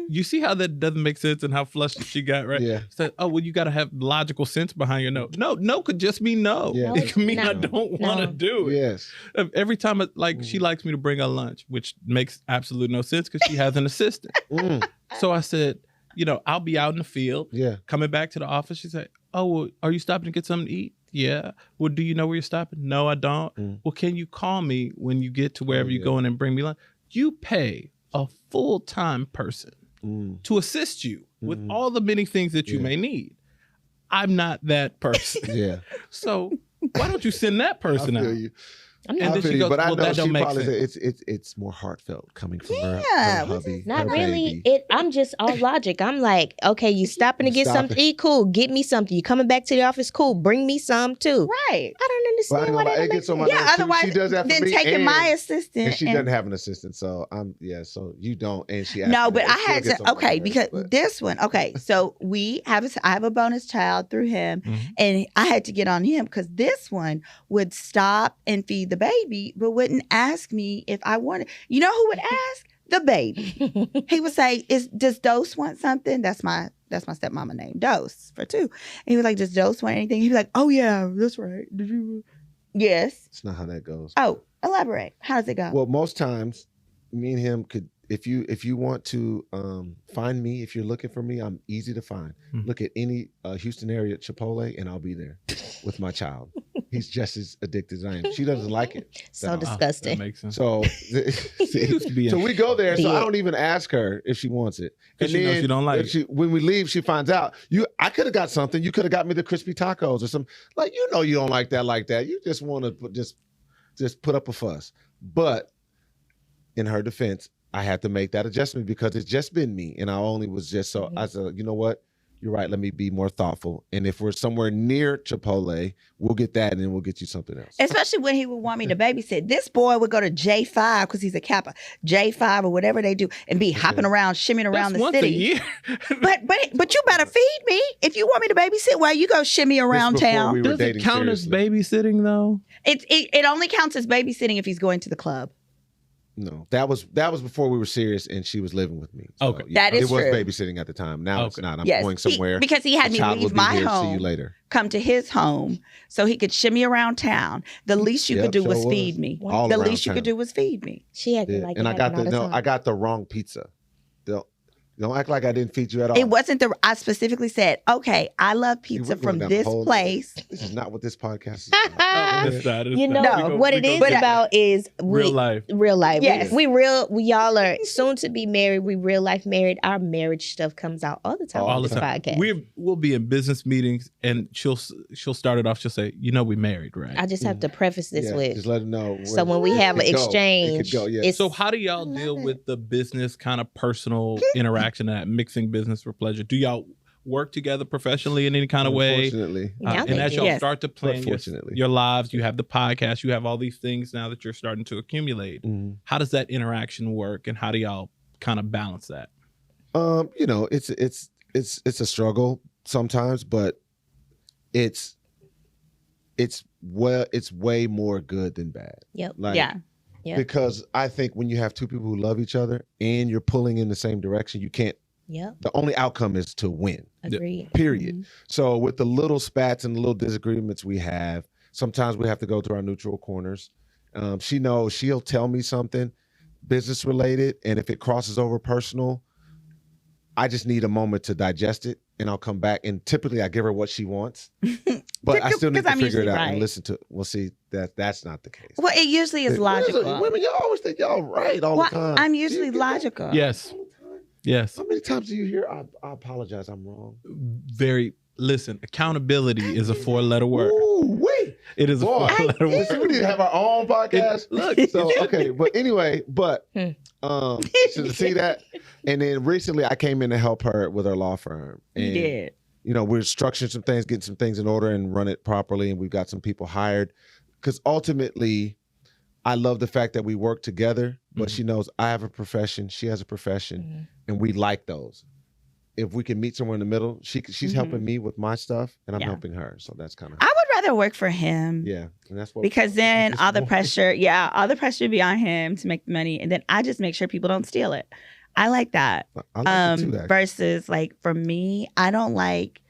You see how that doesn't make sense and how flushed she got, right? Yeah. Said, you got to have logical sense behind your no. No could just be no. Yeah. It could mean No. I don't want to do it. Yes. Every time, she likes me to bring her lunch, which makes absolutely no sense because she has an assistant. So I said, I'll be out in the field. Yeah. Coming back to the office, she said, well, are you stopping to get something to eat? Yeah. Well, do you know where you're stopping? No, I don't. Well, can you call me when you get to wherever you're going and bring me lunch? You pay a full-time person to assist you with all the many things that you may need. I'm not that person. Yeah. So why don't you send that person I feel out? you. And then she goes, but I well, know that she don't make probably sense. said it's more heartfelt coming from her hubby. Not her really. baby. I'm just all logic. I'm like, okay, you stopping to get Stopping. something to eat? Cool. Get me something. You coming back to the office? Cool. Bring me some too. Right. I don't understand why that it makes gets on my sense. nerves, Yeah, too. otherwise, She does that for then me, taking and- my assistant. And she doesn't have an assistant, so so you don't, and she asked No, me but that. I It still had gets to, on my okay, nerves, because but- this one, so I have a bonus child through him, and I had to get on him because this one would stop and feed the baby, but wouldn't ask me if I wanted. You know who would ask? The baby. He would say, does Dose want something? That's my stepmama name, Dose, for two. And he was like, does Dose want anything? He'd be like, oh yeah, that's right. Did you? Yes. It's not how that goes. Oh, elaborate. How does it go? Well, most times, me and him could, if you want to find me, if you're looking for me, I'm easy to find. Look at any Houston area Chipotle, and I'll be there with my child. He's just as addicted as I am. She doesn't like it. So disgusting. That makes sense. So, so we go there. So I don't even ask her if she wants it. Because she knows she don't like it. When we leave, she finds out. I could have got something. You could have got me the crispy tacos or some. You don't like that. You just want to just put up a fuss. But in her defense, I had to make that adjustment because it's just been me, and I only was just so. I said, you know what? You're right. Let me be more thoughtful. And if we're somewhere near Chipotle, we'll get that and then we'll get you something else. Especially when he would want me to babysit. This boy would go to J5 because he's a Kappa, J5 or whatever they do, and be hopping around, shimmying around That's the once city. a year. But you better feed me if you want me to babysit while you go shimmy around before town. we were Does it dating count as seriously. babysitting though? It only counts as babysitting if he's going to the club. No, that was before we were serious and she was living with me. So, Okay. That is it was true. babysitting at the time. Now it's Okay. not. I'm Yes, going somewhere. because he had The me child will leave be my here. See home, you later. come to his home, so he could shimmy around town. The least you Yep, could do sure was was. feed me. All The around least you could town. do was feed me. She acted Yeah. like And it I got happened all the time. I got the wrong pizza. Don't act like I didn't feed you at all. It wasn't I specifically said, okay, I love You pizza went from down a this whole- place. This is not what this podcast is about. You know No, what it is about is real life. Real life. Yes. We y'all are soon to be married. We real life married. Our marriage stuff comes out all the time All on the this time. podcast. We'll be in business meetings and she'll start it off. She'll say, we married, right? I just have to preface this Yeah, with just let them know. so when we have an it could go. It exchange, could go, yeah. it's So how do y'all deal with the business kind of personal interaction, that mixing business for pleasure? Do y'all work together professionally in any kind of way? Unfortunately. Now And they as do. y'all Yes. start to plan Fortunately. your lives, you have the podcast, you have all these things now that you're starting to accumulate. Mhm. How does that interaction work, and how do y'all kind of balance that? It's a struggle sometimes, but it's it's way more good than bad. Yep. Like, Yeah. Yep. Because I think when you have two people who love each other and you're pulling in the same direction, you can't. Yep. The only outcome is to win. Agreed. Period. Mm-hmm. So with the little spats and the little disagreements we have, sometimes we have to go to our neutral corners. She knows she'll tell me something business related, and if it crosses over personal, I just need a moment to digest it, and I'll come back. And typically, I give her what she wants, but I still need to I'm figure it usually out right. and listen to. Well, see, that's not the case. Well, it usually is logical. Women, y'all always think y'all right all Well, the time. I'm Do you usually get that? logical. Yes. Yes. How many times do you hear? I apologize. I'm wrong. Listen, accountability is a 4-letter word. Ooh, wait. It is a Boy, 4-letter word. we need to have our own podcast. Look, So okay, but anyway, to see that, and then recently I came in to help her with her law firm. And, You did. You know, we're structuring some things, getting some things in order, and run it properly. And we've got some people hired because ultimately, I love the fact that we work together. But she knows I have a profession, she has a profession, and we like those. If we can meet somewhere in the middle, she's helping me with my stuff, and I'm helping her. So that's kind of. I would rather work for him. Yeah, and that's what. Because then all the pressure would be on him to make the money, and then I just make sure people don't steal it. I like that. I like it too, actually. Versus like for me, I don't like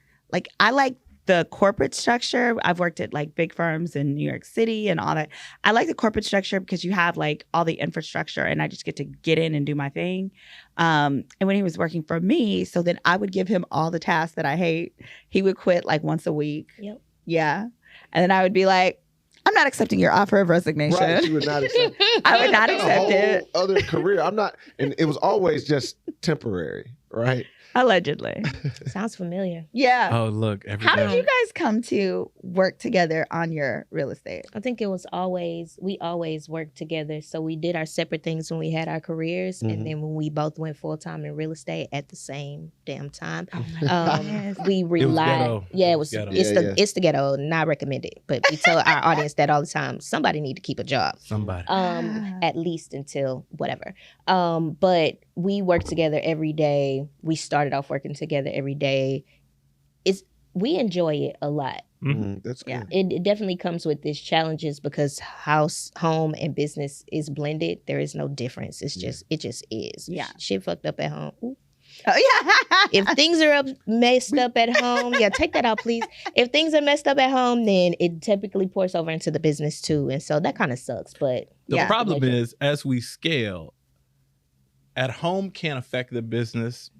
I like the corporate structure. I've worked at like big firms in New York City and all that. I like the corporate structure because you have like all the infrastructure and I just get to get in and do my thing. And when he was working for me, so then I would give him all the tasks that I hate. He would quit like once a week. Yep. Yeah. And then I would be like, I'm not accepting your offer of resignation. Right, she would not accept. I would not A accept whole it. other career. I'm not, and it was always just temporary, right? Allegedly. Sounds familiar. Yeah. Oh, look. Every How day. did you guys come to work together on your real estate? I think it was we always worked together. So we did our separate things when we had our careers. And then when we both went full time in real estate at the same damn time, we relied. ghetto. Yeah, It was ghetto. it's the ghetto, not recommended. But we tell our audience that all the time. Somebody need to keep a job. Somebody. At least until whatever. But we worked together every day. We started off working together every day. We enjoy it a lot. That's good. Yeah. It definitely comes with its challenges because house, home, and business is blended. There is no difference. It just is. Yeah. Shit fucked up at home. Ooh. Oh yeah. If things are messed up at home, take that out, please. If things are messed up at home, then it typically pours over into the business too. And so that kind of sucks. But The problem is, as we scale, at home can't affect the business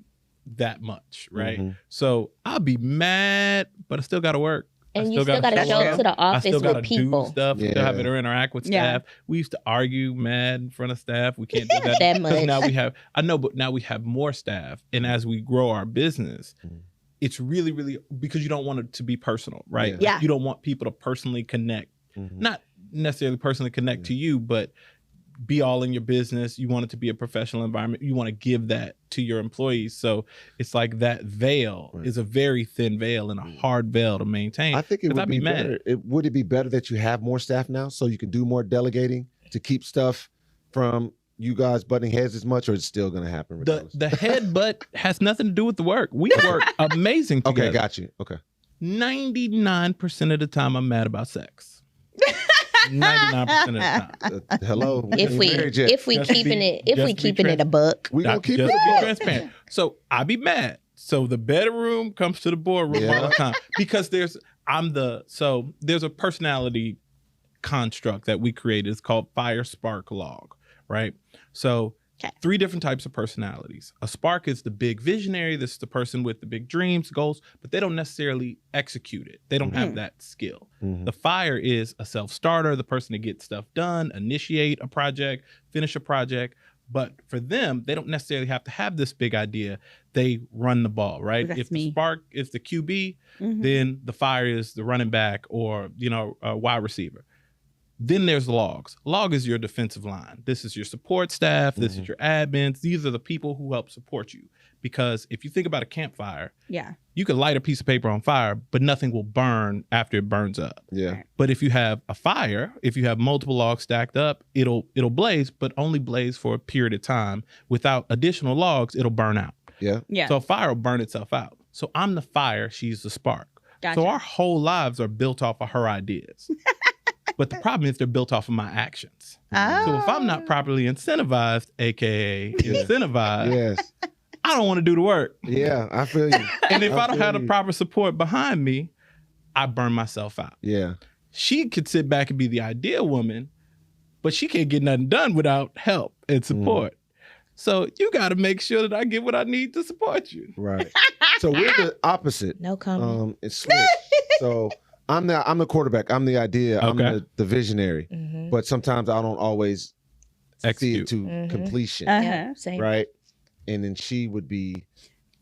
that much, right? So I'll be mad, but I still got to work. and you still got to show up to the I office still gotta with people. do stuff. Still have to interact with staff. We used to argue mad in front of staff. We can't do that That because much. now we have. I know, but now we have more staff, and as we grow our business, it's really, really because you don't want it to be personal, right? Yeah. You don't want people to personally connect, not necessarily personally connect to you, but be all in your business. You want it to be a professional environment. You want to give that to your employees. So it's like that veil is a very thin veil and a hard veil to maintain. I think it would be mad. better. Would it be better that you have more staff now so you can do more delegating to keep stuff from you guys butting heads as much, or it's still going to happen regardless? The headbutt has nothing to do with the work. We work amazing together. Okay, got you. Okay. 99% of the time, I'm mad about sex. 99% of the time. Hello. If we Just keeping be- it a buck. We gonna keep Just it be up. transparent. So I be mad. So the bedroom comes to the boardroom all the time because there's a personality construct that we created. It's called Fire Spark Log, right? So 3 different types of personalities. A spark is the big visionary. This is the person with the big dreams, goals, but they don't necessarily execute it. They don't have that skill. The fire is a self-starter, the person that gets stuff done, initiate a project, finish a project. But for them, they don't necessarily have to have this big idea. They run the ball, right? That's if me. the spark is the QB, then the fire is the running back or, a wide receiver. Then there's logs. Log is your defensive line. This is your support staff. This is your admins. These are the people who help support you. Because if you think about a campfire, you could light a piece of paper on fire, but nothing will burn after it burns up. Yeah. But if you have a fire, if you have multiple logs stacked up, it'll blaze, but only blaze for a period of time. Without additional logs, it'll burn out. Yeah. Yeah. So a fire will burn itself out. So I'm the fire, she's the spark. Gotcha. So our whole lives are built off of her ideas. But the problem is they're built off of my actions. So if I'm not properly incentivized, aka incentivized, Yes. I don't want to do the work. Yeah, I feel you. And if I don't feel have the you. proper support behind me, I burn myself out. Yeah. She could sit back and be the ideal woman, but she can't get nothing done without help and support. So you got to make sure that I get what I need to support you. Right. So we're the opposite. No comment. It's switch. So I'm the quarterback. I'm the idea. I'm Okay. the visionary. Mhm. But sometimes I don't always see Execute. it to Mhm. completion. Yeah, same. Right. And then she would be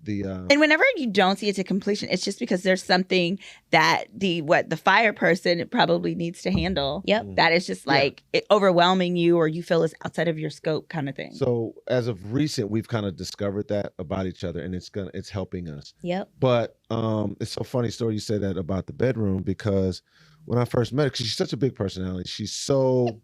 the And whenever you don't see it to completion, it's just because there's something that the fire person probably needs to handle. Yep. That is just like it overwhelming you, or you feel is outside of your scope, kind of thing. so as of recent we've kind of discovered that about each other, and it's helping us. Yep. But it's so funny story you said that about the bedroom, because when I first met her, 'cause she's such a big personality, she's so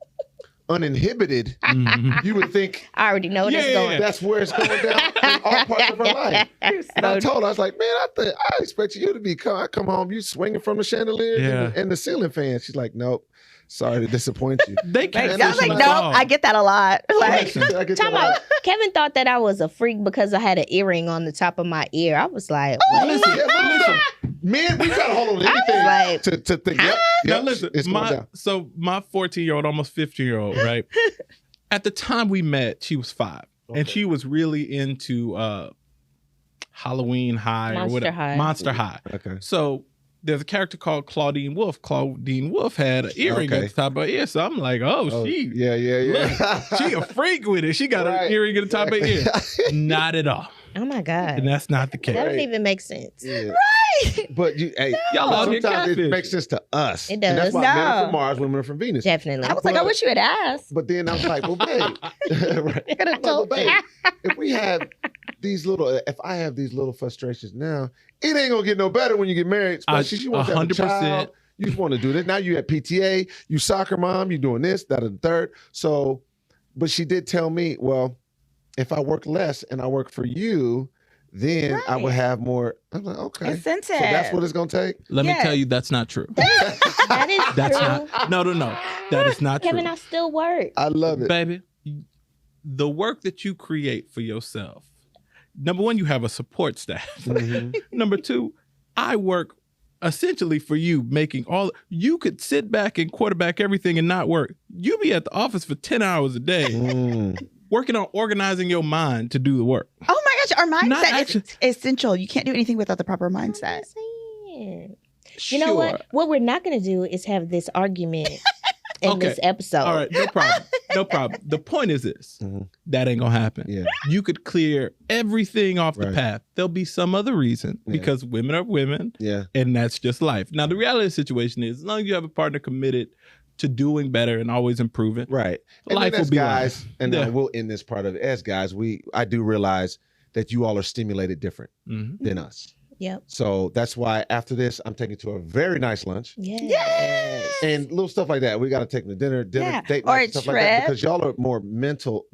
uninhibited. Mhm. You would think I already know where this Yeah. going. that's where it's going down in all parts of her life. And I told her, I was like, man, I expect you to be I come home, you swinging from the chandelier Yeah. and the ceiling fan. She's like, nope, sorry to disappoint you. They Like, can't. And I was like, listen, no, all. I get that a lot. Like, I get Time that a lot. out. Kevin thought that I was a freak because I had an earring on the top of my ear. I was like, Now, what? listen, listen, men, we try to hold on to anything like, to think, yep, Now listen, it's going down. my 14-year-old, almost 15-year-old, right? At the time we met, she was 5. And Okay. she was really into Halloween High or Monster whatever. High. Monster High. Okay. So there's a character called Claudine Wolf. Claudine Wolf had an earring Okay. at the top of her ear. So I'm like, Oh, she yeah. she a freak with it. She got Right. an earring at the top of her ear. Not at all. Oh my God. And that's not the That case. Right. doesn't even make sense. Yeah. But Y'all but out here sometimes it catfishing. makes sense to us. It And that's does. why men are No. from Mars, women are from Venus. Definitely. I was like, I wish you had asked. But then I was like, well, babe, right. Could have I'm told like, you. well, babe, if I have these little frustrations now, it ain't gonna get no better when you get married. Especially you want to have a 100%. child. You just want to do this. Now you at PTA, you soccer mom, you doing this, that, and the third. So, but she did tell me, well, if I work less and I work for you, then I would Right. have more. I'm like, okay. Incentive. So that's what it's gonna take. Let me Yes. tell you, that's not true. That is That's true. not. No. That is not Kevin, true. I still work. I love it. Baby, the work that you create for yourself, number one, you have a support staff. Mhm. Number two, I work essentially for you, making all. You could sit back and quarterback everything and not work. You be at the office for 10 hours a day, Mm. working on organizing your mind to do the work. Oh my gosh, our Not mindset action. is essential. You can't do anything without the proper I'm mindset. just saying. Sure. You know what? What we're not going to do is have this argument in Okay. this episode. All right, no problem. No problem. The point is this: Mhm. that ain't gonna happen. Yeah. You could clear everything off the Right. path. There'll be some other reason Yeah. because women are women, Yeah. and that's just life. Now, the reality of the situation is, as long as you have a partner committed to doing better and always improving, Right. And life then will as be guys, life. and Yeah. we'll end this part of it. As guys, I do realize that you all are stimulated different Mhm. than us. Yep. So that's why after this, I'm taking to a very nice lunch Yes. and little stuff like that. We got to take them to dinner, Yeah. date Or night, a stuff like that, trip. because y'all are more mental.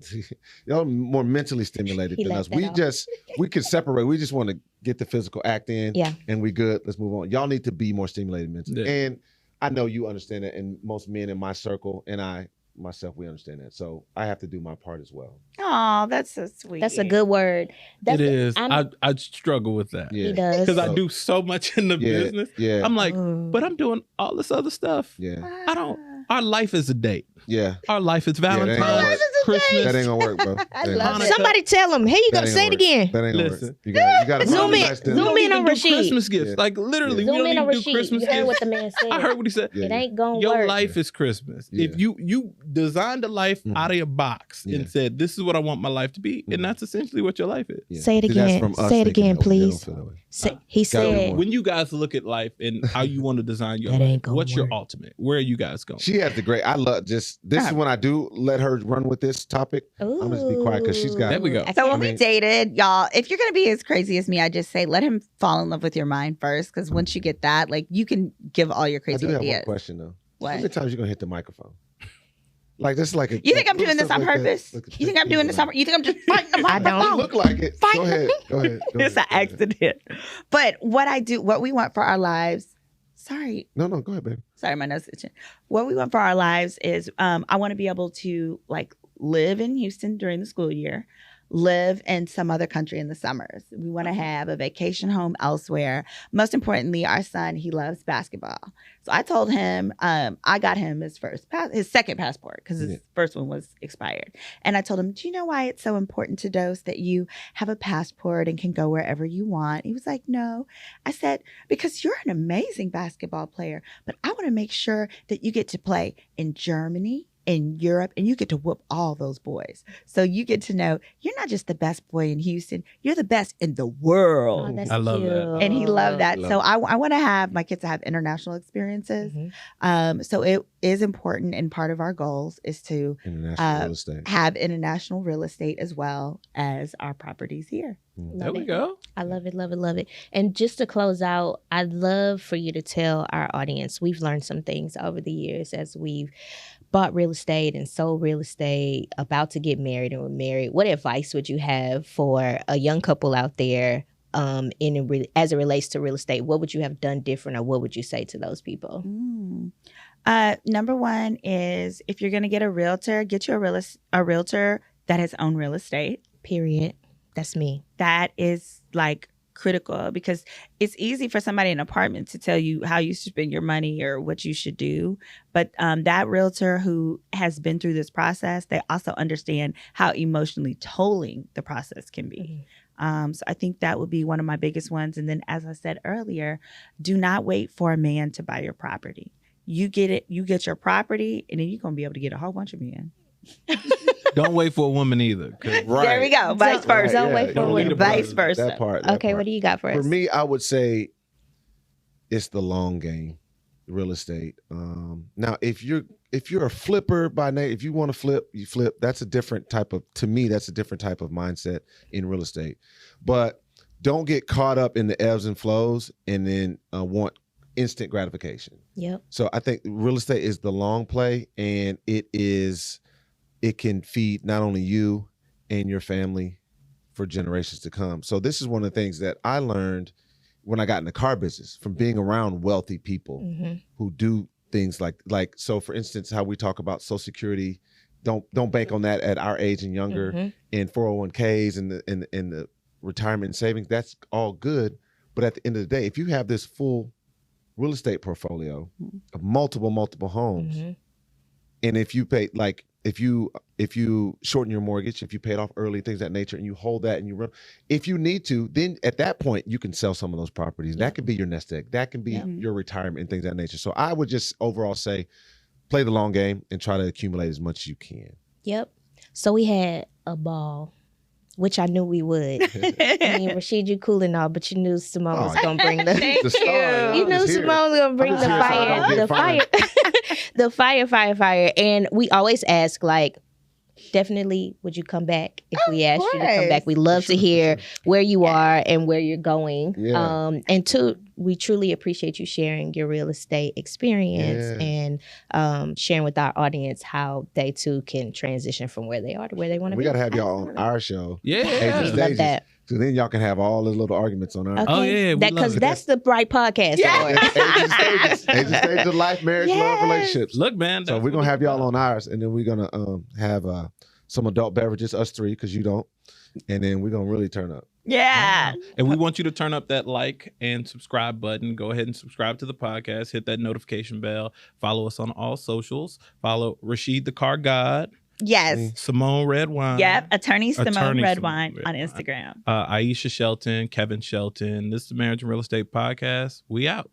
Y'all are more mentally stimulated He than left us. that off. We could separate. We just want to get the physical act in, Yeah. and we good. Let's move on. Y'all need to be more stimulated mentally, Yeah. and I know you understand that, and most men in my circle and I myself, we understand that. So I have to do my part as well. Oh, that's so sweet. That's a good word. That's It is. I'm- I struggle with that Yeah. He does. because I So- do so much in the Yeah. business. Yeah. I'm like, Ooh. but I'm doing all this other stuff. Yeah. I don't. Our life is a date. Yeah. Our life is that ain't Valentine's, gonna work. Christmas. That ain't gonna work, bro. That ain't love gonna it. work. Somebody tell him. Here you go. That ain't Say it gonna work. again. That ain't gonna Listen. work. You gotta Zoom find a in. nice dinner. Zoom don't in even on do Rasheed. Christmas gifts. Yeah. Like literally, Yeah. we Zoom don't in on even do Rasheed. Christmas You heard gifts. what the man said. I heard what he said. Yeah. It ain't gonna Your work. life is Christmas. Yeah. If you designed a life Mhm. out of your box Yeah. and said, "This is what I want my life to be," Mhm. and that's essentially what your life is. Yeah. Say it See, that's again. from us Say it thinking again, that way. They don't please. feel that way. He Gotta do said, more. When you guys look at life and how you want to design your That life, ain't gonna what's your work. ultimate? Where are you guys going? She has the great. I love just this is when I do let her run with this topic. I'm just be quiet 'cause she's got- There we go. I So can't- when we dated, y'all, if you're gonna be as crazy as me, I just say let him fall in love with your mind first, because once you get that, like you can give all your I crazy do have one ideas. question though. What? How many times you gonna hit the microphone? Like this, is like a. You think like I'm doing this stuff on like that. purpose? Look at You think that. I'm doing this on? You think I'm just fighting the I don't. You microphone? look like it. Fine. Go ahead. Go ahead. Go It's an ahead. accident. But what we want for our lives Sorry. No, go ahead, baby. Sorry, my nose itching. What we want for our lives is I want to be able to like live in Houston during the school year, live in some other country in the summers. We want to have a vacation home elsewhere. Most importantly, our son, he loves basketball. So I told him, I got him his second passport because his first one was expired. And I told him, do you know why it's so important to Dose that you have a passport and can go wherever you want? He was like, no. I said, because you're an amazing basketball player, but I want to make sure that you get to play in Germany, in Europe, and you get to whoop all those boys. So you get to know you're not just the best boy in Houston, you're the best in the world. Oh, that's I love that. And he loved that. So I want to have my kids to have international experiences. So it is important, and part of our goals is to have international real estate as well as our properties here. There we go. I love it, love it, love it. And just to close out, I'd love for you to tell our audience, we've learned some things over the years as we've bought real estate and sold real estate, about to get married and we're married. What advice would you have for a young couple out there as it relates to real estate? What would you have done different, or what would you say to those people? Number one is, if you're going to get a realtor, get you a realtor that has owned real estate. Period. That's me. That is like critical, because it's easy for somebody in an apartment to tell you how you should spend your money or what you should do. But that realtor who has been through this process, they also understand how emotionally tolling the process can be. So I think that would be one of my biggest ones. And then, as I said earlier, do not wait for a man to buy your property. You get your property, and then you're going to be able to get a whole bunch of men. Don't wait for a woman either. Right. There we go. Vice versa. Don't wait for a woman. Vice versa. That part. Okay, what do you got for us? For me, I would say it's the long game, real estate. Now, if you're a flipper by name, if you want to flip, you flip. That's a different type of mindset in real estate. But don't get caught up in the ebbs and flows and then want instant gratification. Yep. So I think real estate is the long play, and it can feed not only you and your family for generations to come. So this is one of the things that I learned when I got in the car business from being around wealthy people who do things like, so for instance, how we talk about Social Security, don't bank on that at our age and younger, and 401ks and the retirement and savings, that's all good. But at the end of the day, if you have this full real estate portfolio of multiple homes, and if you pay, like, if you shorten your mortgage, if you pay it off early, things of that nature, and you hold that and you run, if you need to, then at that point you can sell some of those properties. That could be your nest egg. That can be your retirement and things of that nature. So I would just overall say, play the long game and try to accumulate as much as you can. Yep. So we had a ball, which I knew we would. I mean, Rasheed, you cool and all, but you knew Simone was gonna bring the star. You knew Simone was gonna bring the fire. And we always ask, like, definitely, would you come back if we asked you to come back? We love to hear where you are and where you're going. Yeah. And two, we truly appreciate you sharing your real estate experience and sharing with our audience how they too can transition from where they are to where they want to be. We got to have y'all on our show. Yeah. We love that. So then y'all can have all the little arguments on our Okay. Oh, yeah. Because that's the right podcast. Ages and stages of life, marriage, love, relationships. Look, man. So we're going to have y'all on ours, and then we're going to have some adult beverages, us three, because you don't. And then we're going to really turn up. Yeah. And we want you to turn up that like and subscribe button. Go ahead and subscribe to the podcast. Hit that notification bell. Follow us on all socials. Follow Rasheed the Car God. Yes. Simone Redwine. Yep. Attorney Simone Redwine on Instagram. Aisha Shelton, Kevin Shelton. This is the Marriage and Real Estate Podcast. We out.